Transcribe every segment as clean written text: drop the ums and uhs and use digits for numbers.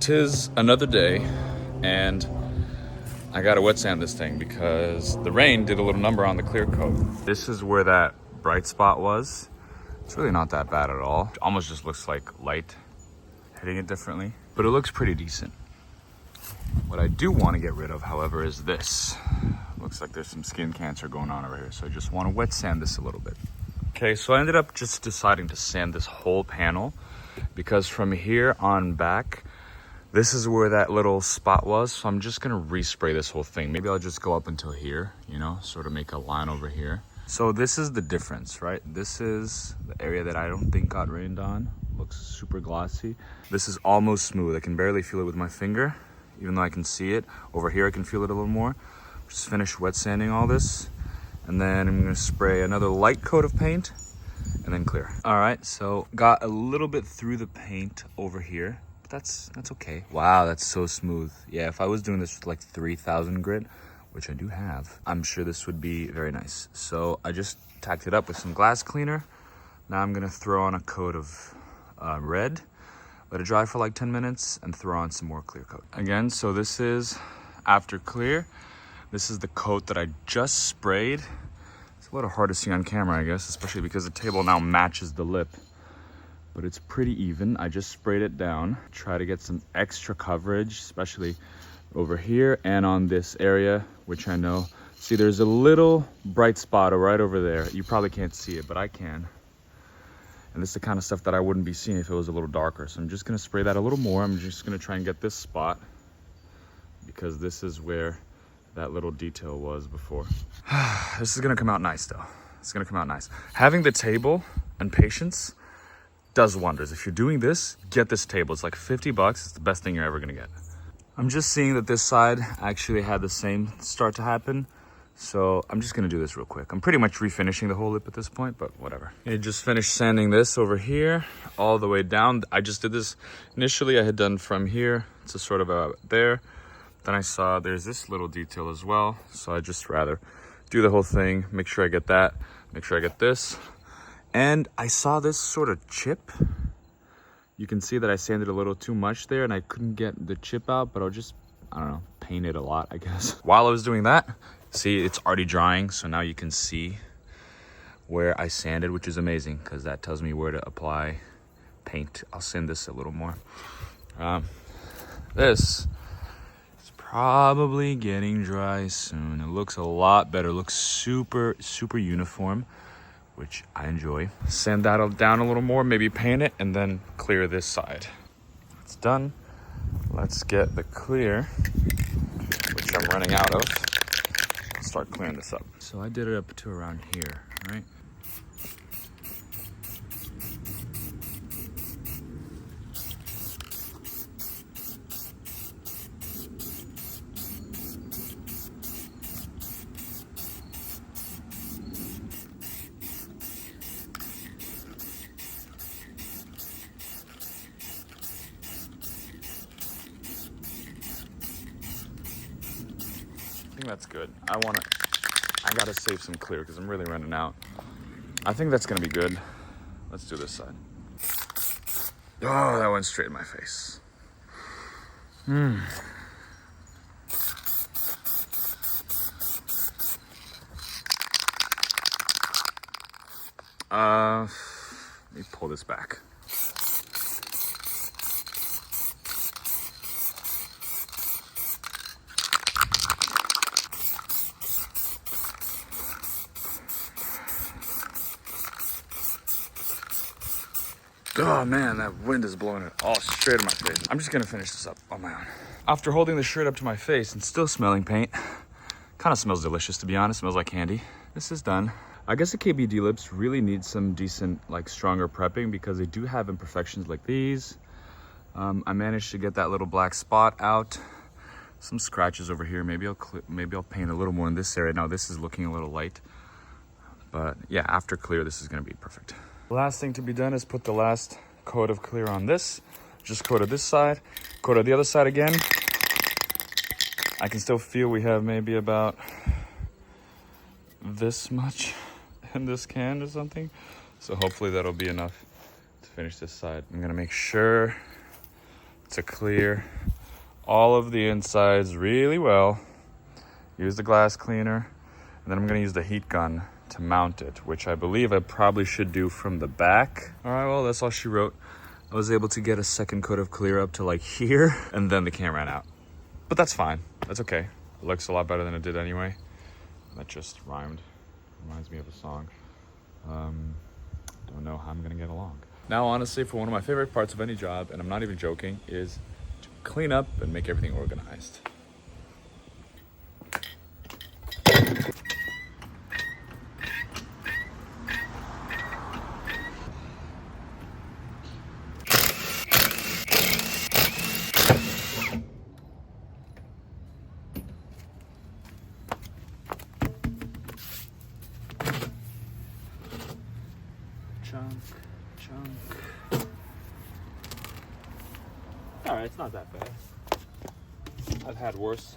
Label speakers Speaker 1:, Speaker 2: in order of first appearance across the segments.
Speaker 1: 'Tis another day, and I gotta wet sand this thing because the rain did a little number on the clear coat. This is where that bright spot was. It's really not that bad at all. It almost just looks like light hitting it differently, but it looks pretty decent. What I do want to get rid of, however, is this. Looks like there's some skin cancer going on over here, so I just want to wet sand this a little bit. Okay, so I ended up just deciding to sand this whole panel because from here on back, this is where that little spot was. So I'm just gonna respray this whole thing. Maybe I'll just go up until here, you know, sort of make a line over here. So this is the difference, right? This is the area that I don't think got rained on. Looks super glossy. This is almost smooth. I can barely feel it with my finger, even though I can see it. Over here, I can feel it a little more. Just finished wet sanding all this. And then I'm gonna spray another light coat of paint and then clear. All right, so got a little bit through the paint over here, but that's okay. Wow, that's so smooth. Yeah, if I was doing this with like 3000 grit, which I do have, I'm sure this would be very nice. So I just tacked it up with some glass cleaner. Now I'm gonna throw on a coat of red, let it dry for like 10 minutes and throw on some more clear coat. Again, so this is after clear. This is the coat that I just sprayed. It's a little hard to see on camera, I guess, especially because the table now matches the lip, but it's pretty even. I just sprayed it down, try to get some extra coverage, especially over here and on this area, which I know. See, there's a little bright spot right over there. You probably can't see it, but I can. And this is the kind of stuff that I wouldn't be seeing if it was a little darker. So I'm just gonna spray that a little more. I'm just gonna try and get this spot because this is where that little detail was before. This is gonna come out nice though. It's gonna come out nice. Having the table and patience does wonders. If you're doing this, get this table. It's like 50 bucks. It's the best thing you're ever gonna get. I'm just seeing that this side actually had the same start to happen. So I'm just gonna do this real quick. I'm pretty much refinishing the whole lip at this point, but whatever. I just finished sanding this over here, all the way down. I just did this, initially I had done from here to sort of there. Then I saw there's this little detail as well. So I just rather do the whole thing, make sure I get that, make sure I get this. And I saw this sort of chip. You can see that I sanded a little too much there and I couldn't get the chip out, but I'll just, I don't know, paint it a lot, I guess. While I was doing that, see, it's already drying. So now you can see where I sanded, which is amazing because that tells me where to apply paint. I'll sand this a little more. This probably getting dry soon. It looks a lot better. It looks super uniform, which I enjoy. Sand that down a little more, maybe paint it, and then clear this side. It's done. Let's get the clear, which I'm running out of. Start clearing this up. So I did it up to around here, right? I think that's good. I gotta save some clear because I'm really running out. I think that's gonna be good. Let's do this side. Oh, that went straight in my face. Let me pull this back. Oh man, that wind is blowing it all straight in my face. I'm just gonna finish this up on my own. After holding the shirt up to my face and still smelling paint, kind of smells delicious to be honest, smells like candy. This is done. I guess the KBD lips really need some decent, like stronger prepping because they do have imperfections like these. I managed to get that little black spot out. Some scratches over here. Maybe I'll paint a little more in this area. Now this is looking a little light, but yeah, after clear, this is gonna be perfect. The last thing to be done is put the last coat of clear on this. Just coated this side, coated the other side again. I can still feel we have maybe about this much in this can or something. So hopefully that'll be enough to finish this side. I'm gonna make sure to clear all of the insides really well. Use the glass cleaner, and then I'm gonna use the heat gun to mount it, which I believe I probably should do from the back. All right, well, that's all she wrote. I was able to get a second coat of clear up to like here, and then the can ran out. But that's fine, that's okay. It looks a lot better than it did anyway. That just rhymed. Reminds me of a song. Don't know how I'm gonna get along. Now, honestly, for one of my favorite parts of any job, and I'm not even joking, is to clean up and make everything organized. Chunk. All right, it's not that bad. I've had worse.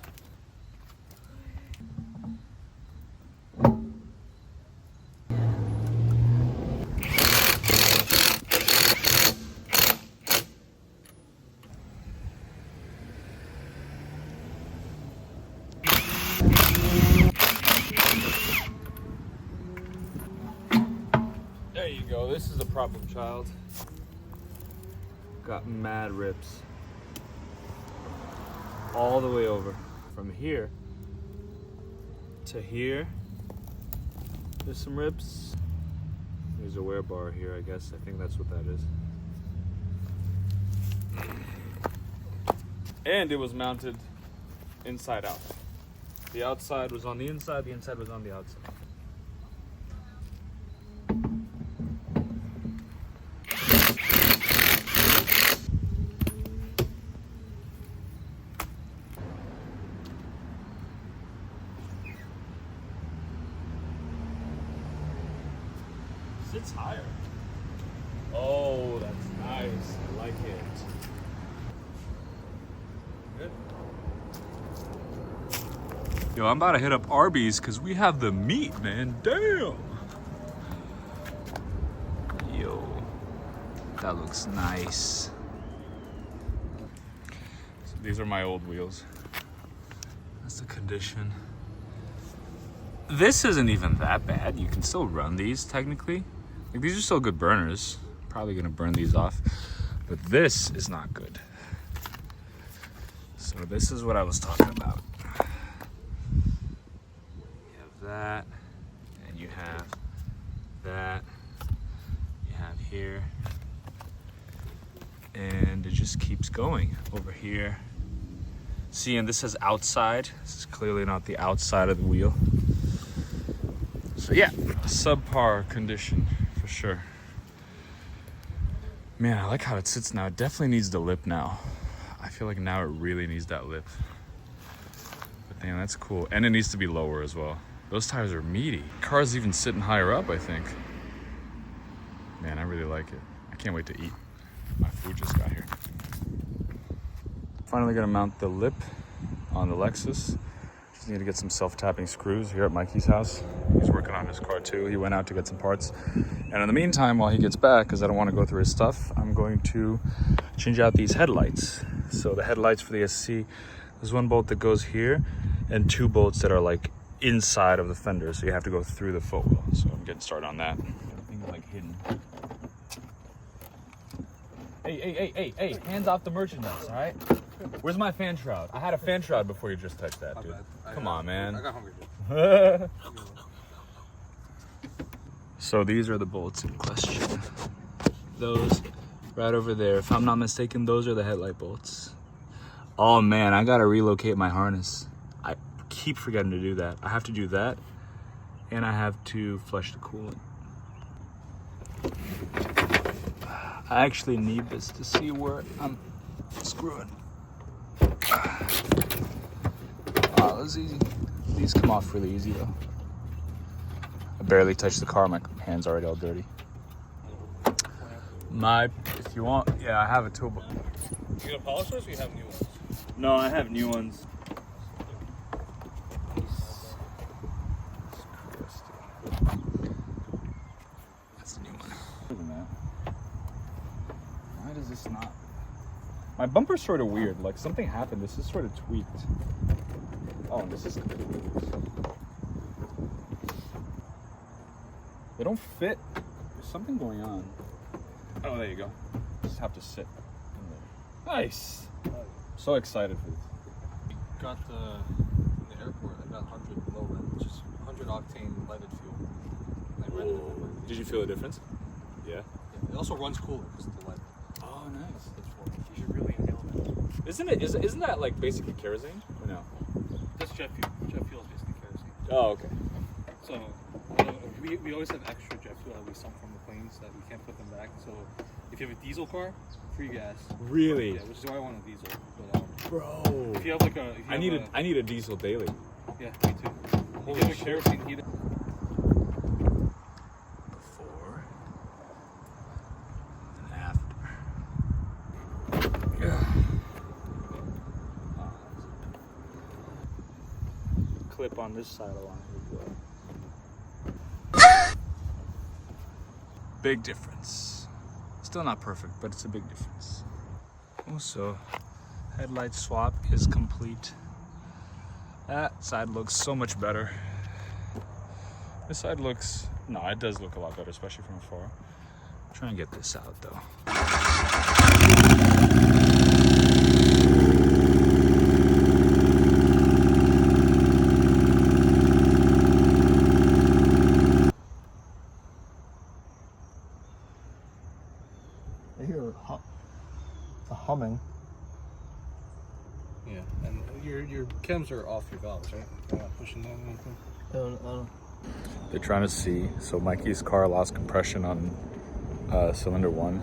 Speaker 1: There you go. This is a problem child. Got mad rips all the way over. From here to here, there's some rips. There's a wear bar here, I guess. I think that's what that is. And it was mounted inside out. The outside was on the inside was on the outside. Sits higher. Oh, that's nice. I like it. Good. Yo, I'm about to hit up Arby's because we have the meat, man. Damn. Yo, that looks nice. So these are my old wheels. That's the condition. This isn't even that bad. You can still run these technically. Like, these are still good burners. Probably gonna burn these off, but this is not good. So this is what I was talking about. You have that, and you have that. You have here, and it just keeps going over here. See, and this says outside. This is clearly not the outside of the wheel. So yeah, subpar condition for sure. Man, I like how it sits now. It definitely needs the lip now. I feel like now it really needs that lip. But damn, that's cool. And it needs to be lower as well. Those tires are meaty. Car's even sitting higher up, I think. Man, I really like it. I can't wait to eat. My food just got here. Finally gonna mount the lip on the Lexus. Just need to get some self-tapping screws here at Mikey's house. He's working on his car too. He went out to get some parts. And in the meantime, while he gets back, because I don't want to go through his stuff, I'm going to change out these headlights. So the headlights for the SC, there's one bolt that goes here and two bolts that are like inside of the fender. So you have to go through the footwell. So I'm getting started on that. Everything like hidden. Hey, hands off the merchandise, all right? Where's my fan shroud? I had a fan shroud before you just touched that, dude. Come on, man. I got hungry. So these are the bolts in question. Those right over there. If I'm not mistaken, those are the headlight bolts. Oh man, I gotta relocate my harness. I keep forgetting to do that. I have to do that, and I have to flush the coolant. I actually need this to see where I'm screwing. Oh, that's easy. These come off really easy though. I barely touched the car, my hand's already all dirty. If you want, yeah, I have a tool.
Speaker 2: You gonna polish those or you have new ones?
Speaker 1: No, I have new ones. That's the new one. Look at that. Why does this not? My bumper's sort of weird. Like something happened. This is sort of tweaked. Oh, and this is completely loose. They don't fit. There's something going on. Oh, there you go. Just have to sit in there. Nice. So excited for this.
Speaker 2: Got in the airport. I got 100 low end, just 100 octane leaded fuel. I rented it.
Speaker 1: Did you feel the difference? Yeah.
Speaker 2: It also runs cooler because of the lead.
Speaker 1: Oh, nice.
Speaker 2: You should really inhale that.
Speaker 1: Isn't that like basically kerosene? Or no?
Speaker 2: That's jet fuel. Jet fuel is basically kerosene.
Speaker 1: Oh, okay.
Speaker 2: So we always have extra jet fuel that we sunk from the planes that we can't put them back. So if you have a diesel car, free gas.
Speaker 1: Really?
Speaker 2: Yeah, which is why I want a diesel. But,
Speaker 1: Bro.
Speaker 2: if you have like a,
Speaker 1: I need a diesel daily.
Speaker 2: Yeah, me too. If you have a kerosene heater.
Speaker 1: Before and after. Clip on this side along here as well. Big difference. Still not perfect, but it's a big difference. Also, headlight swap is complete. That side looks so much better. This side looks, no, it does look a lot better, especially from afar. Try and get this out though.
Speaker 3: I hear a humming.
Speaker 2: Yeah, and your chems are off your valves, right? You're not pushing down anything.
Speaker 1: They're trying to see. So Mikey's car lost compression on cylinder 1.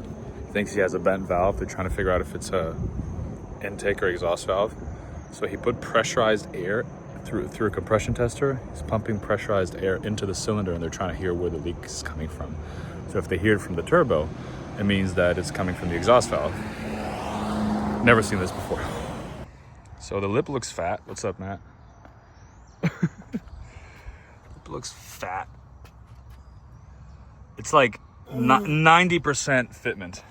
Speaker 1: Thinks he has a bent valve. They're trying to figure out if it's a intake or exhaust valve. So he put pressurized air through a compression tester. He's pumping pressurized air into the cylinder, and they're trying to hear where the leak is coming from. So if they hear it from the turbo, it means that it's coming from the exhaust valve. Never seen this before. So the lip looks fat. What's up, Matt? Lip looks fat. It's like 90% fitment.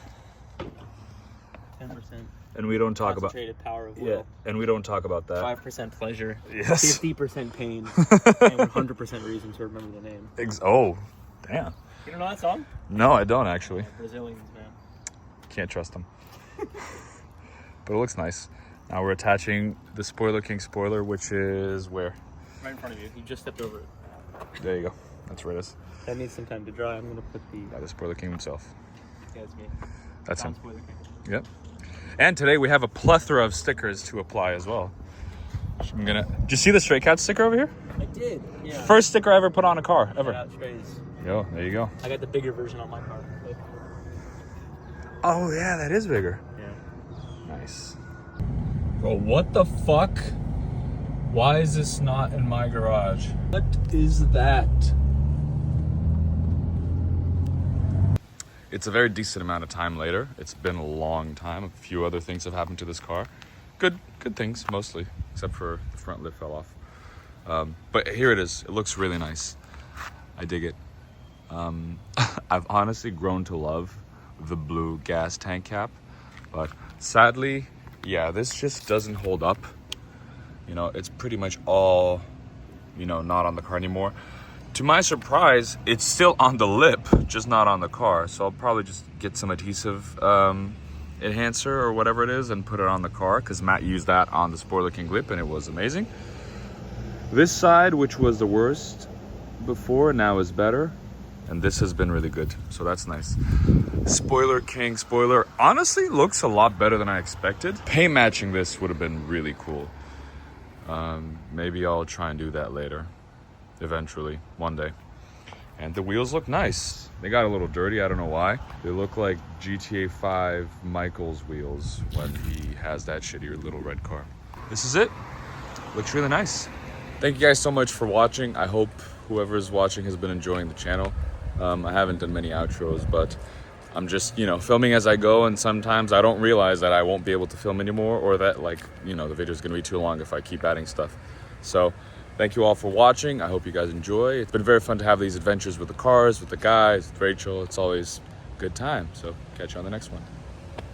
Speaker 4: 10%
Speaker 1: And we don't talk about
Speaker 4: concentrated power of will.
Speaker 1: yeah, and we don't talk about that.
Speaker 4: 5% pleasure.
Speaker 1: Yes.
Speaker 4: 50% pain. And 100% reason to remember the name.
Speaker 1: Oh, damn.
Speaker 4: You don't know that song?
Speaker 1: No, I don't actually.
Speaker 4: Brazilians, man.
Speaker 1: Can't trust them. But it looks nice. Now we're attaching the Spoiler King spoiler, which is where?
Speaker 4: Right in front of you. You just stepped over it.
Speaker 1: There you go. That's where it is.
Speaker 4: That needs some time to dry. I'm gonna put the.
Speaker 1: Yeah, the Spoiler King himself.
Speaker 4: Yeah, it's me.
Speaker 1: That's him.
Speaker 4: Spoiler King.
Speaker 1: Yep. And today we have a plethora of stickers to apply as well. Did you see the Stray Cat sticker over here?
Speaker 4: I did. Yeah.
Speaker 1: First sticker I ever put on a car, ever.
Speaker 4: Shout out Strays.
Speaker 1: Yo, there you go.
Speaker 4: I got the bigger version on my car.
Speaker 1: Oh yeah, that is bigger.
Speaker 4: Yeah.
Speaker 1: Nice. Bro, what the fuck? Why is this not in my garage? What is that? It's a very decent amount of time later. It's been a long time. A few other things have happened to this car. Good things, mostly, except for the front lip fell off. But here it is. It looks really nice. I dig it. I've honestly grown to love the blue gas tank cap, but sadly, yeah, this just doesn't hold up. You know, it's pretty much all, you know, not on the car anymore. To my surprise, it's still on the lip, just not on the car. So I'll probably just get some adhesive enhancer or whatever it is and put it on the car, because Matt used that on the Spoiler King lip and it was amazing. This side, which was the worst before, now is better. And this has been really good, so that's nice. Spoiler King spoiler honestly looks a lot better than I expected. Paint matching this would have been really cool. Maybe I'll try and do that later, eventually, one day. And the wheels look nice. They got a little dirty, I don't know why. They look like GTA 5 Michael's wheels when he has that shitty little red car. This is it. Looks really nice. Thank you guys so much for watching. I hope whoever's watching has been enjoying the channel. I haven't done many outros, but I'm just, you know, filming as I go, and sometimes I don't realize that I won't be able to film anymore, or that, like, you know, the video's gonna be too long if I keep adding stuff. So thank you all for watching. I hope you guys enjoy. It's been very fun to have these adventures with the cars, with the guys, with Rachel. It's always a good time. So catch you on the next one.